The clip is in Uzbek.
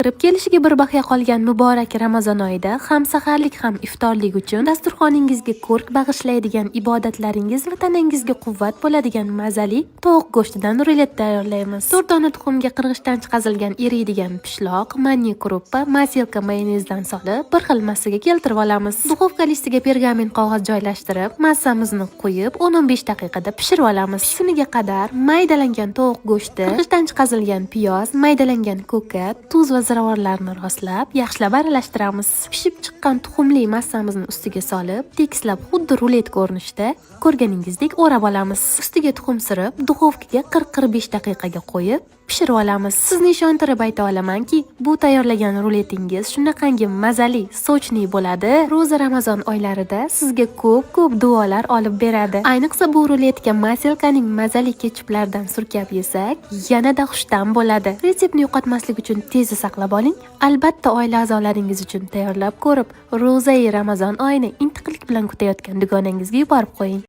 kirib kelishiga bir baqiya qolgan muborak Ramazon oyida ham saharlik ham iftorlik uchun dasturxoningizga ko'rk bag'ishlaydigan ibodatlaringiz va tanangizga quvvat bo'ladigan mazali tovuq go'shtidan rulet tayyorlaymiz. 4 dona tuxumga qirg'ichdan chiqazilgan eriydigan pishloq, manniy kruppa, masilka mayonezdan solib, bir xil massaga keltirib olamiz. Duxovka listiga pergamin qog'oz joylashtirib, massamizni qo'yib, 10-15 daqiqada pishirib olamiz. Pishguniga qadar maydalangan tovuq go'shti, qirg'ichdan chiqazilgan piyoz, maydalangan ko'kat, tuz va ziravorlarni rostlab, yaxshilab aralashtiramiz. Pishib chiqqan tuxumli massamizni ustiga solib, tekislab xuddi rulet ko'rinishda ko'rganingizdek o'rab olamiz. Ustiga tuxum surib, duxovkaga 40-45 daqiqaga qo'yib pishirib olamiz. Sizni ishontirib ayta olamanki, bu tayyorlagan ruletingiz shunaqangi mazali, sochli bo'ladi. Ro'za Ramazon oylarida sizga ko'p duolar olib beradi. Ayniqsa bu ruletga masilkaning mazali ketchuplardan surkab yesak, yanada xushtam bo'ladi. Retseptni yo'qotmaslik uchun tezda saqlab oling. Albatta oila a'zolaringiz uchun tayyorlab ko'rib, ro'zai Ramazon oyini intiqlik bilan kutayotgan dugonangizga yuborib qo'ying.